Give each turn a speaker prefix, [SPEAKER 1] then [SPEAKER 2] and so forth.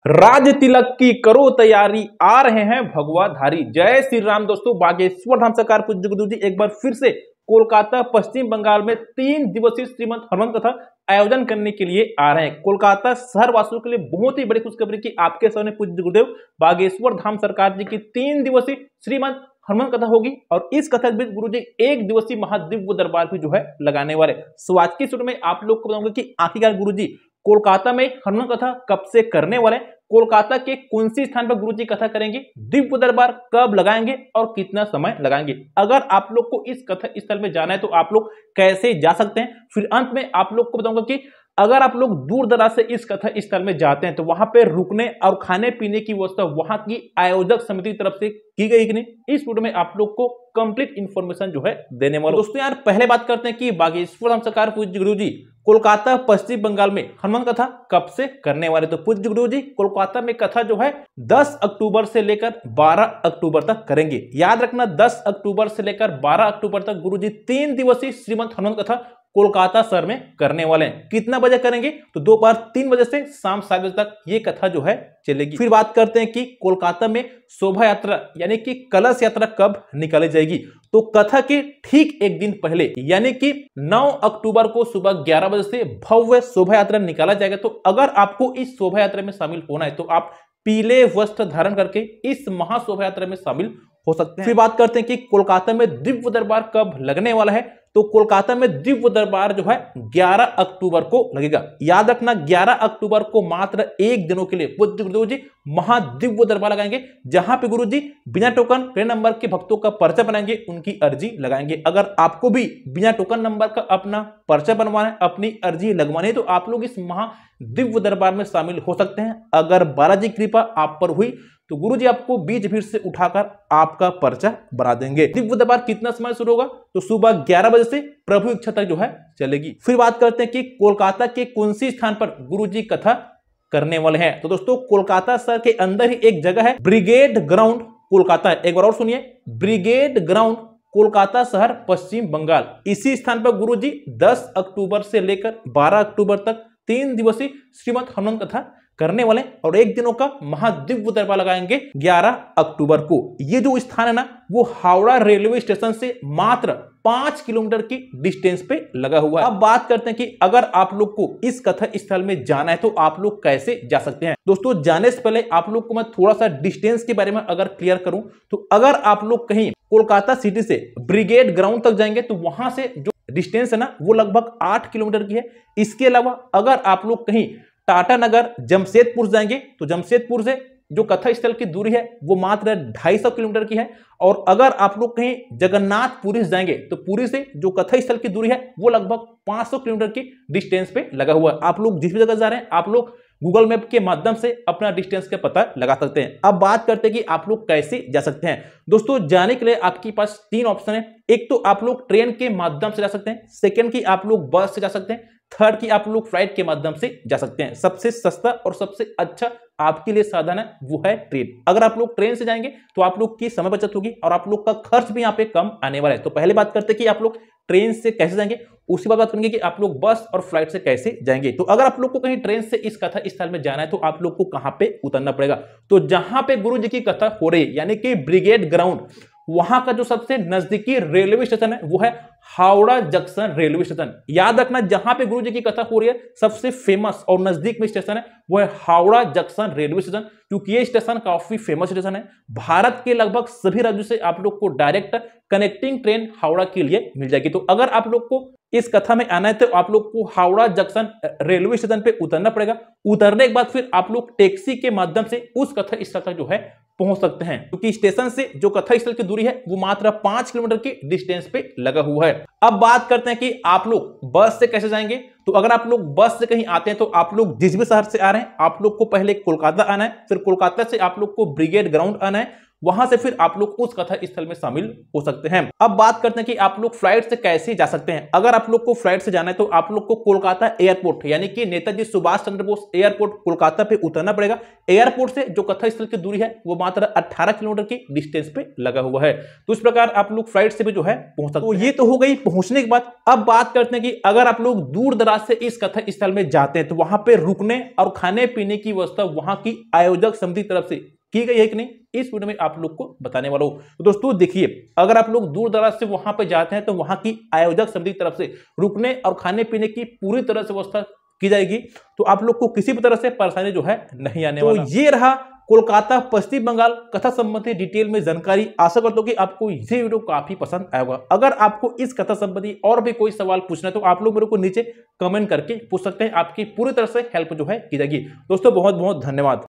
[SPEAKER 1] राज तिलक की करो तैयारी, आ रहे हैं भगवा धारी। जय श्री राम दोस्तों, बागेश्वर धाम सरकार पूज्य गुरु जी एक बार फिर से कोलकाता पश्चिम बंगाल में 3 दिवसीय श्रीमद हनुमान कथा आयोजन करने के लिए आ रहे हैं। कोलकाता शहर वासियों के लिए बहुत ही बड़ी खुशखबरी की आपके सामने पूज्य गुरुदेव बागेश्वर धाम सरकार जी की 3 दिवसीय श्रीमद हनुमान कथा होगी और इस कथा के बीच गुरु जी 1 दिवसीय महादिव्य दरबार भी जो है लगाने वाले। सो आज की शुरू में आप लोग को बताऊंगा कि आखिरकार गुरु जी कोलकाता में हनुमान कथा कब से करने वाले, कोलकाता के कौन सी स्थान पर गुरु जी कथा करेंगे, दिव्य दरबार कब लगाएंगे और कितना समय लगाएंगे। अगर आप लोग को इस कथा स्थल में जाना है तो आप लोग कैसे जा सकते हैं। फिर अंत में आप लोग को बताऊंगा कि अगर आप लोग दूर दराज से इस कथा स्थल में जाते हैं तो वहां पे रुकने और खाने पीने की व्यवस्था वहां की आयोजक समिति की तरफ से की गई कि नहीं, इस वीडियो में आप लोग को कंप्लीट इंफॉर्मेशन जो है देने वाला। दोस्तों यार पहले बात करते हैं कि बागेश्वर धाम सरकार पूज्य गुरु जी कोलकाता पश्चिम बंगाल में हनुमान कथा कब से करने वाले। तो पूज्य गुरु जी कोलकाता में कथा जो है 10 अक्टूबर से लेकर 12 अक्टूबर तक करेंगे। याद रखना 10 अक्टूबर से लेकर 12 अक्टूबर तक गुरु जी 3 दिवसीय श्रीमद हनुमान कथा कोलकाता शहर में करने वाले हैं। कितना बजे करेंगे तो दोपहर 3 बजे से शाम 7 बजे तक ये कथा जो है चलेगी। फिर बात करते हैं कि कोलकाता में शोभा यात्रा यानी कि कलश यात्रा कब निकाली जाएगी। तो कथा के ठीक एक दिन पहले यानी कि 9 अक्टूबर को सुबह 11 बजे से भव्य शोभा यात्रा निकाला जाएगा। तो अगर आपको इस शोभा यात्रा में शामिल होना है तो आप पीले वस्त्र धारण करके इस महाशोभा यात्रा में शामिल हो सकते हैं। फिर बात करते हैं कि कोलकाता में दिव्य दरबार कब लगने वाला है। तो कोलकाता में दिव्य दरबार जो है 11 अक्टूबर को लगेगा। याद रखना 11 अक्टूबर को मात्र एक दिनों के लिए पूज्य गुरुदेव जी महादिव्य दरबार लगाएंगे, जहां पे गुरु जी बिना टोकन ट्रेन नंबर के भक्तों का पर्चा बनाएंगे, उनकी अर्जी लगाएंगे। अगर आपको भी बिना टोकन नंबर का अपना पर्चा बनवाना है, अपनी अर्जी लगवानी है तो आप लोग इस महादिव्य दरबार में शामिल हो सकते हैं। अगर बालाजी कृपा आप पर हुई तो गुरुजी आपको बीच भीड़ से उठाकर आपका पर्चा बना देंगे। दिव्य दरबार कितना समय शुरू होगा तो सुबह 11 बजे से प्रभु इच्छा तक जो है चलेगी। फिर बात करते हैं कि कोलकाता के कौन सी स्थान पर गुरुजी कथा करने वाले हैं। तो दोस्तों कोलकाता शहर के अंदर ही एक जगह है ब्रिगेड ग्राउंड कोलकाता। एक बार और सुनिए, ब्रिगेड ग्राउंड कोलकाता शहर पश्चिम बंगाल। इसी स्थान पर गुरुजी 10 अक्टूबर से लेकर 12 अक्टूबर तक 3 दिवसीय श्रीमद हनुमान कथा करने वाले और एक दिनों का महादिव्य दरबार लगाएंगे 11 अक्टूबर को। ये जो स्थान है ना वो हावड़ा रेलवे स्टेशन से मात्र 5 किलोमीटर की डिस्टेंस पे लगा हुआ है। अब बात करते हैं कि अगर आप लोग को इस कथा स्थल में जाना है तो आप लोग कैसे जा सकते हैं। दोस्तों जाने से पहले आप लोग को मैं थोड़ा सा डिस्टेंस के बारे में अगर क्लियर करूं तो अगर आप लोग कहीं कोलकाता सिटी से ब्रिगेड ग्राउंड तक जाएंगे तो वहां से जो डिस्टेंस है ना वो लगभग 8 किलोमीटर की है। इसके अलावा अगर आप लोग कहीं टाटा नगर जमशेदपुर जाएंगे तो जमशेदपुर से जो कथा स्थल की दूरी है वो मात्र 250 किलोमीटर की है। और अगर आप लोग कहीं जगन्नाथपुरी जाएंगे तो पुरी से जो कथा स्थल की दूरी है वो लगभग 500 किलोमीटर की डिस्टेंस पे लगा हुआ है। आप लोग जिस भी जगह जा रहे हैं आप लोग गूगल मैप के माध्यम से अपना डिस्टेंस का पता लगा सकते हैं। अब बात करते हैं कि आप लोग कैसे जा सकते हैं। दोस्तों जाने के लिए आपके पास 3 ऑप्शन है। एक तो आप लोग ट्रेन के माध्यम से जा सकते हैं, सेकंड की आप लोग बस से जा सकते हैं, थर्ड की आप लोग फ्लाइट के माध्यम से जा सकते हैं। सबसे सस्ता और सबसे अच्छा आपके लिए साधन है वो है ट्रेन। अगर आप लोग ट्रेन से जाएंगे तो आप लोग की समय बचत होगी और आप लोग का खर्च भी यहाँ पे कम आने वाला है। तो पहले बात करते हैं कि आप लोग ट्रेन से कैसे जाएंगे, उसके बाद बात करेंगे कि आप लोग बस और फ्लाइट से कैसे जाएंगे। तो अगर आप लोग को कहीं ट्रेन से इस कथा स्थल में जाना है तो आप लोग को कहां पे उतरना पड़ेगा। तो जहां पे गुरु जी की कथा हो रही है यानी कि ब्रिगेड ग्राउंड, वहां का जो सबसे नजदीकी रेलवे स्टेशन है वो है हावड़ा जंक्शन रेलवे स्टेशन। याद रखना जहां पे गुरु जी की कथा हो रही है सबसे फेमस और नजदीक में स्टेशन है वो है हावड़ा जंक्शन रेलवे स्टेशन, क्योंकि ये स्टेशन काफी फेमस स्टेशन है। भारत के लगभग सभी राज्यों से आप लोग को डायरेक्ट कनेक्टिंग ट्रेन हावड़ा के लिए मिल जाएगी। तो अगर आप लोग को इस कथा में आना है तो आप लोग को हावड़ा जंक्शन रेलवे स्टेशन पे उतरना पड़ेगा। उतरने के बाद फिर आप लोग टैक्सी के माध्यम से उस कथा स्थल तक जो है पहुंच सकते हैं, क्योंकि स्टेशन से जो कथा स्थल की दूरी है वो मात्र 5 किलोमीटर की डिस्टेंस पे लगा हुआ है। अब बात करते हैं कि आप लोग बस से कैसे जाएंगे। तो अगर आप लोग बस से कहीं आते हैं तो आप लोग जिस भी शहर से आ रहे हैं आप लोग को पहले कोलकाता आना है, फिर कोलकाता से आप लोग को ब्रिगेड ग्राउंड आना है वहां से फिर आप लोग उस कथा स्थल में शामिल हो सकते हैं। अब बात करते हैं कि आप लोग फ्लाइट से कैसे जा सकते हैं। अगर आप लोग को फ्लाइट से जाना है तो आप लोग को कोलकाता एयरपोर्ट यानी कि नेताजी सुभाष चंद्र बोस एयरपोर्ट कोलकाता पे उतरना पड़ेगा। एयरपोर्ट से जो कथा स्थल की दूरी है वो मात्र 18 किलोमीटर की डिस्टेंस पे लगा हुआ है। तो इस प्रकार आप लोग फ्लाइट से भी जो है पहुंच सकते हैं। तो ये तो हो गई पहुंचने की बात। अब बात करते हैं कि अगर आप लोग दूर दराज से इस कथा स्थल में जाते हैं तो वहां पे रुकने और खाने पीने की व्यवस्था वहां की आयोजक समिति तरफ से की गई है कि नहीं, इस वीडियो में आप लोग को बताने वाला हूं। तो दोस्तों देखिए, अगर आप लोग दूर दराज से वहां पे जाते हैं तो वहां की आयोजक समिति तरफ से रुकने और खाने पीने की पूरी तरह से व्यवस्था की जाएगी। तो आप लोग को किसी भी तरह से परेशानी जो है नहीं आने वाला। तो ये रहा कोलकाता पश्चिम बंगाल कथा संबंधी डिटेल में जानकारी। आशा करता हूं कि आपको ये वीडियो काफी पसंद आएगा। अगर आपको इस कथा संबंधी और भी कोई सवाल पूछना है तो आप लोग मेरे को नीचे कमेंट करके पूछ सकते हैं। आपकी पूरी तरह से हेल्प जो है की जाएगी। दोस्तों बहुत बहुत धन्यवाद।